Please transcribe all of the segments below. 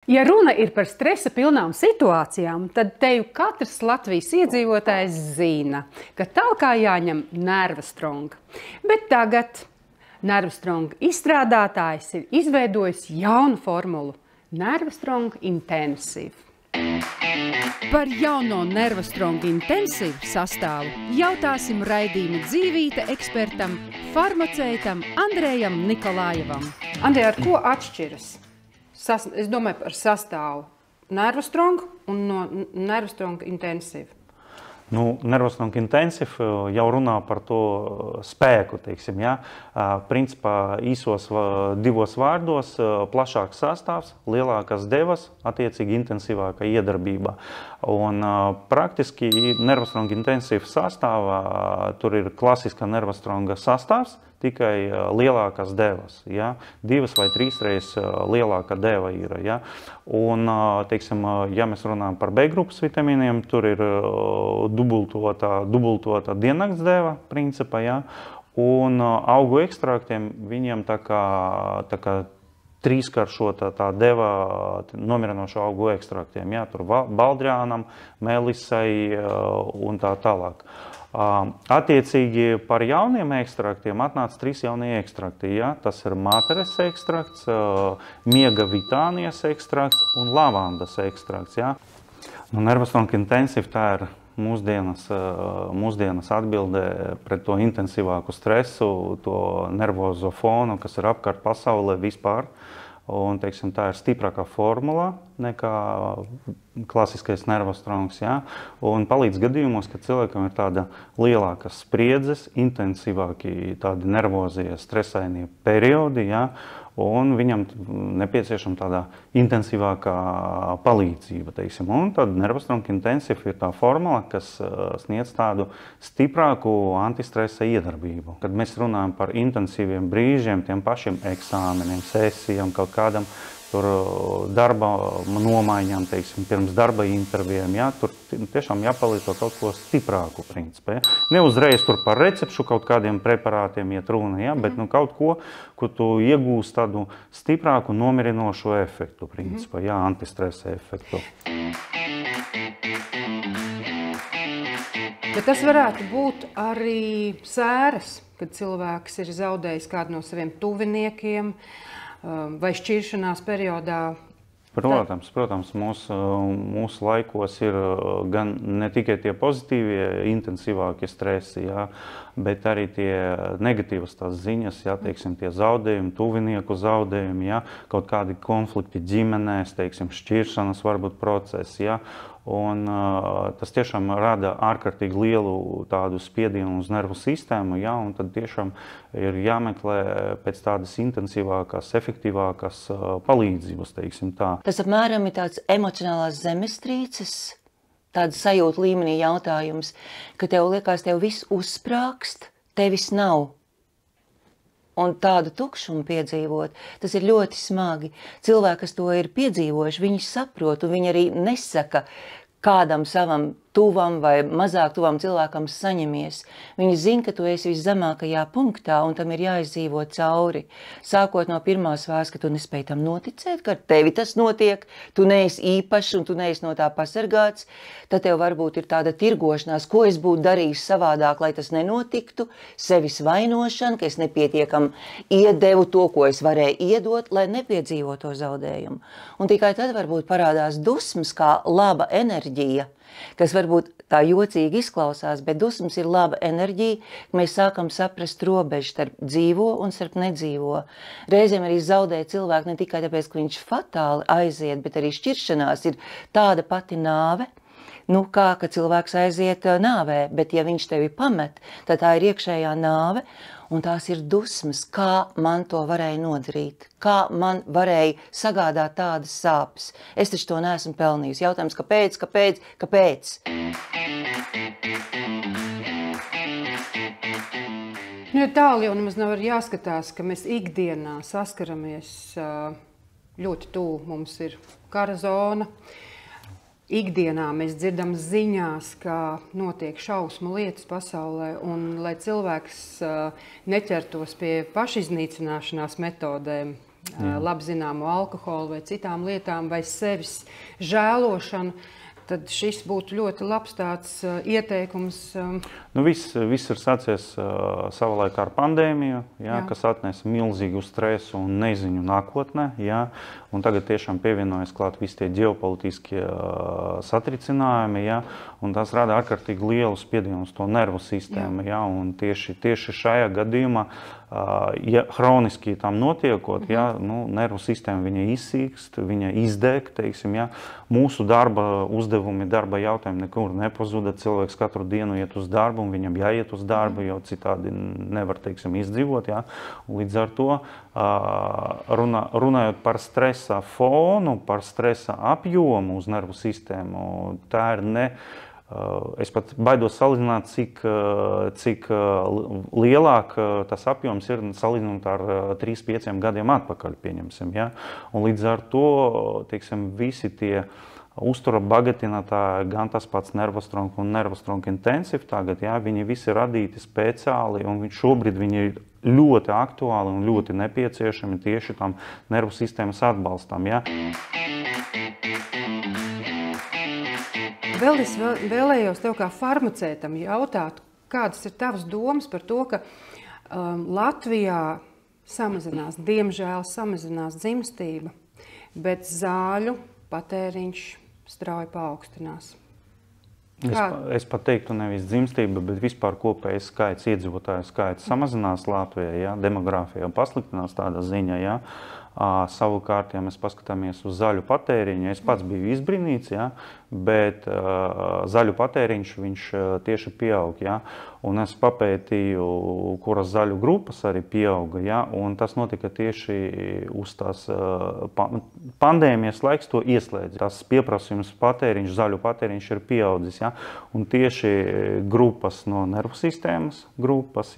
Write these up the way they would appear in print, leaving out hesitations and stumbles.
Ja runa ir par stresa pilnām situācijām, tad teju katrs Latvijas iedzīvotājs zina, ka talkā jāņem Nervostronga. Bet tagad Nervostronga izstrādātājs ir izveidojis jaunu formulu – Nervostronga Intensive. Par jauno Nervostronga Intensive sastāvu jautāsim raidījuma Dzīvīte ekspertam, farmaceitam Andrejam Nikolājevam. Andrej, ar ko atšķiras? Es domāju par sastāvu Nervostronga un no Nervostronga Intensive. Nervostronga Intensive jau runā par to spēku, teiksim, ja? Principā īsos divos vārdos plašāks sastāvs, lielākas devas, attiecīgi intensīvāka iedarbība. Un praktiski Nervostronga Intensive sastāvā tur ir klasiska Nervostronga sastāvs, tikai lielākas devas, ja? 2 vai 3 reizes lielāka deva ir. Ja? Un, teiksim, ja mēs runājam par B grupas vitamīniem, tur ir dubultota diennakts deva, principā, ja? Un augu ekstraktiem viņiem tā kā trīskaršota tā deva nomierinošo augu ekstraktiem, ja? Tur baldrjānam, melisai un tā tālāk. Attiecīgi par jauniem ekstraktiem atnāca 3 jaunie ekstrakti. Ja? Tas ir materes ekstrakts, miega vitānijas ekstrakts un lavandas ekstrakts. Ja? Nervostronga Intensive tā ir mūsdienas atbilde pret to intensīvāku stresu, to nervozo fonu, kas ir apkārt pasaulē vispār. Un, teiksim, tā ir stiprākā formula nekā klasiskais Nervostrongs, ja? Un palīdz gadījumos, kad cilvēkam ir tāda lielāka spriedzes, intensīvāki tādi nervozie, stresainie periodi, ja? Un viņam nepieciešama tāda intensīvākā palīdzība, teiksim. Un tad Nervostronga Intensive ir tā formula, kas sniedz tādu stiprāku antistresa iedarbību. Kad mēs runājam par intensīviem brīžiem, tiem pašiem eksāmeniem, sesijām, kaut kādam tur darba nomaiņām, teiksim, pirms darba intervijām, ja, tur tiešām jāpalīto kaut ko stiprāku, principā. Ja. Ne uzreiz tur par recepšu kaut kādiem preparātiem iet runa, ja, bet kaut ko, ko tu iegūst tādu stiprāku nomierinošo efektu, principā, ja, antistresa efektu. Bet tas varētu būt arī sēras, kad cilvēks ir zaudējis kādu no saviem tuviniekiem, vai šķiršanās periodā? Protams, mūsu laikos ir gan ne tikai tie pozitīvie, intensīvākie stresi, ja, bet arī tie negatīvas tās ziņas, ja, teiksim, tie zaudējumi, tuvinieku zaudējumi, ja, kaut kādi konflikti ģimenēs, teiksim, šķiršanas varbūt procesi, ja. Un tas tiešām rada ārkārtīgi lielu tādu spiedienu uz nervu sistēmu, ja, un tad tiešām ir jāmeklē pēc tādas intensīvākās, efektīvākās palīdzības, teiksim tā. Tas apmēram ir tāds emocionālās zemestrīces, tāds sajūta līmenī jautājums, ka tev liekas, tev viss uzsprākst, tevis nav. Un tādu tukšumu piedzīvot, tas ir ļoti smagi. Cilvēki, kas to ir piedzīvojuši, viņi saprot, un viņi arī nesaka kādam savam tuvam vai mazāk tuvam cilvēkam saņemies. Viņi zina, ka tu esi viszemākajā punktā, un tam ir jāizdzīvo cauri. Sākot no pirmās vārds, ka tu nespēj tam noticēt, ka ar tevi tas notiek, tu neesi īpašs un tu neesi no tā pasargāts, tad tev varbūt ir tāda tirgošanās, ko es būtu darījis savādāk, lai tas nenotiktu, sevis vainošana, ka es nepietiekam iedevu to, ko es varēju iedot, lai nepiedzīvo to zaudējumu. Un tikai tad varbūt parādās dusmas kā laba enerģija, kas varbūt tā jocīgi izklausās, bet dusmas ir laba enerģija, ka mēs sākam saprast robežu starp dzīvo un starp nedzīvo. Reizēm arī zaudē cilvēku ne tikai tāpēc, ka viņš fatāli aiziet, bet arī šķiršanās ir tāda pati nāve, kā ka cilvēks aiziet nāvē, bet ja viņš tevi pamet, tad tā ir iekšējā nāve, un tās ir dusmas, kā man to varēja nodarīt, kā man varēja sagādāt tādas sāpes. Es taču to neesmu pelnījusi. Jautājums, kāpēc? Tālu jau nemaz nav jāskatās, ka mēs ikdienā saskaramies ļoti tuvu. Mums ir kara zona. Ikdienā mēs dzirdam ziņās, ka notiek šausmu lietas pasaulē, un lai cilvēks neķertos pie pašiznīcināšanās metodēm, labi zināmu alkoholu vai citām lietām, vai sevis žēlošanu, tad šis būtu ļoti labs tāds ieteikums. Nu, viss ir sācies savulaik ar pandēmiju, kas atnesa milzīgu stresu un neziņu nākotnē. Un tagad tiešām pievienojas klāt visi tie ģeopolitiskie satricinājumi, un tas rada ārkārtīgi lielu spiedienu uz to nervu sistēmu. Un tieši šajā gadījumā, ja hroniski tam notiekot, nervu sistēma viņa izsīkst, viņa izdeg, teiksim, mūsu darba uzdevumi, darba jautājumi nekur nepazuda. Cilvēks katru dienu iet uz darbu, un viņam jāiet uz darbu, jo citādi nevar, teiksim, izdzīvot. Līdz ar to, runājot par stresa fonu, par stresa apjomu uz nervu sistēmu, tā ir es pat baidos salīdzināt, cik lielāk tas apjoms ir salīdzinot ar 3-5 gadiem atpakaļ, pieņemsim. Un līdz ar to, teiksim, visi tie uztura bagātinātāji, gan tas pats Nervostrong un Nervostrong Intensive tagad, viņi visi radīti speciāli, un šobrīd viņi ir ļoti aktuāli un ļoti nepieciešami tieši tam nervu sistēmas atbalstam. Vēl es vēlējos tev kā farmacētam jautāt, kādas ir tavas domas par to, ka Latvijā diemžēl samazinās dzimstība, bet zāļu patēriņš strauji paaugstinās. Es pat teiktu nevis dzimstība, bet vispār kopējais skaits, iedzīvotāju skaits samazinās Latvijā, demogrāfijā pasliktinās tādā ziņā. Savukārt, ja mēs paskatāmies uz zaļu patēriņu, es pats biju izbrīnīts, bet zaļu patēriņš viņš tieši pieaug. Un es papētīju, kuras zaļu grupas arī pieauga, un tas notika tieši uz tās pandēmijas laiks to ieslēdz. Tas pieprasījums patēriņš, zaļu patēriņš ir pieaudzis, un tieši grupas no nervu sistēmas grupas,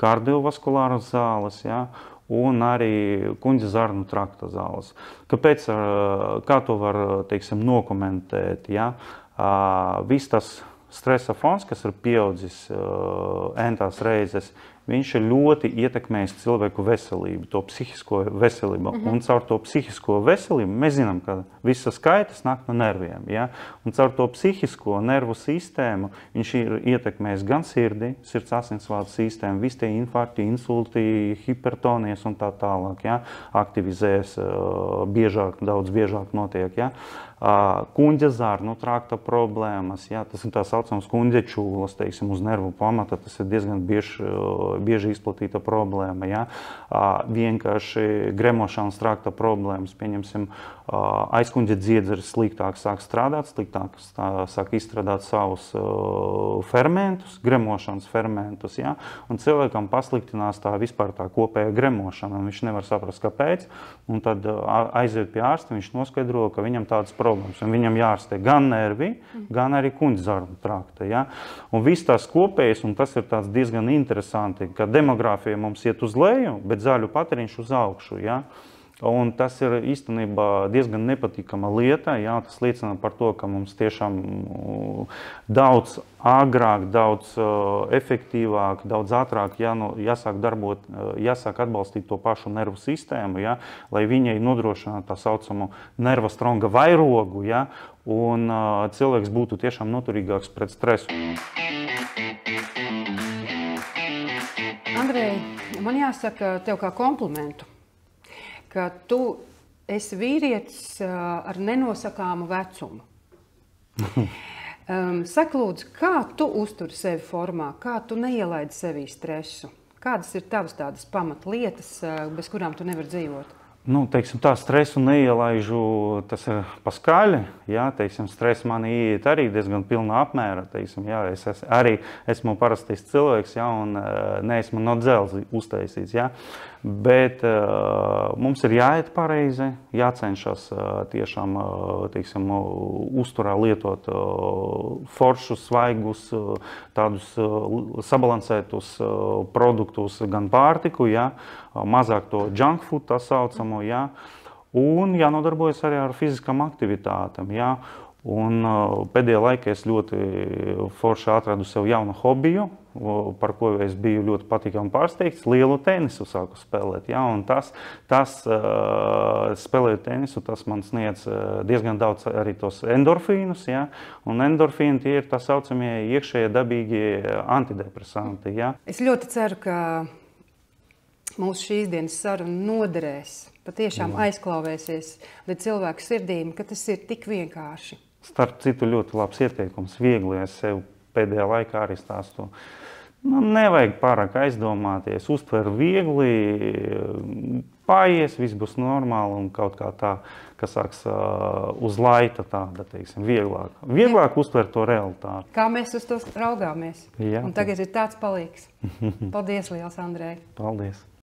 kardiovaskulāras zāles, un arī kuņģa zarnu trakta zāles. Kāpēc, kā to var, teiksim, nokomentēt? Viss tas stresa fons, kas ir pieaudzis entās reizes, viņš ir ļoti ietekmējis cilvēku veselību, to psihisko veselību. Un caur to psihisko veselību mēs zinām, ka visas skaitas nāk no nerviem. Un caur to psihisko nervu sistēmu viņš ir ietekmējis gan sirdi, sirds asinsvadu sistēmu, visi tie infarkti, insulti, hipertonijas un tā tālāk. Aktivizējas daudz biežāk notiek. Kuņģa zarnu trakta problēmas, tas ir tā saucams kuņģa čūlas, teiksim, uz nervu pamata, tas ir diezgan bieži izplatīta problēma. Vienkārši gremošanas trakta problēmas, pieņemsim, aizkuņģa dziedzeris sliktāk sāk strādāt, sliktāk sāk izstrādāt savus fermentus, gremošanas fermentus, un cilvēkam pasliktinās tā vispār tā kopēja gremošana, un viņš nevar saprast, kāpēc, un tad aiziet pie ārsta, viņš noskaidro, ka viņam tādas problēmas, un viņam jārastē gan nervi, gan arī kuņģa zarnu trakta. Un viss tās kopējas, un tas ir tāds diezgan interesanti, ka demogrāfija mums iet uz leju, bet zaļu patēriņš uz augšu. Un tas ir īstenībā diezgan nepatīkama lieta. Tas liecina par to, ka mums tiešām daudz agrāk, daudz efektīvāk, daudz ātrāk jāsāk atbalstīt to pašu nervu sistēmu, lai viņai nodrošinātu tā saucamo Nervostronga vairogu, un cilvēks būtu tiešām noturīgāks pret stresu. Andrej, man jāsaka tev kā komplimentu, ka tu esi vīrietis ar nenosakāmu vecumu. Saka, lūdzu, kā tu uzturi sevi formā, kā tu neielaidi sevī stresu? Kādas ir tavas tādas pamatlietas, bez kurām tu nevari dzīvot? Teiksim, tā stresu neielaižu, tas ir paskaļi, teiksim, stress mani ieiet arī diezgan pilnā apmērā, teiksim, es arī esmu parastais cilvēks, un neesmu no dzelzi uztaisīts, bet mums ir jāiet pareizi, jācenšas tiešām, teiksim, uzturā lietot foršus, svaigus, tādus sabalansētus produktus, gan pārtiku, mazāk to junk food, tā saucamo, un jānodarbojas arī ar fiziskām aktivitātēm, Un pēdējā laikā es ļoti forši atradu sev jaunu hobiju, par ko es biju ļoti patīkami pārsteigts, lielu tenisu sāku spēlēt. Ja? Un tas spēlējot tenisu, tas man sniedz diezgan daudz arī tos endorfīnus. Ja? Un endorfīni tie ir tā saucamie iekšējie dabīgie antidepresanti. Ja? Es ļoti ceru, ka mūsu šīs dienas saruna noderēs, patiešām aizklāvēsies līdz cilvēku sirdīm, ka tas ir tik vienkārši. Starp citu, ļoti labs ieteikums, viegli. Es sev pēdējā laikā arī stāstu. Nevajag pārāk aizdomāties, uztver viegli, paies, viss būs normāli un kaut kā tā, kas sāks uz laita tāda, teiksim, vieglāk. Vieglāk uztver to realitāti. Kā mēs uz to raugāmies. Jā. Un tagad ir tāds palīgs. Paldies liels, Andrej. Paldies.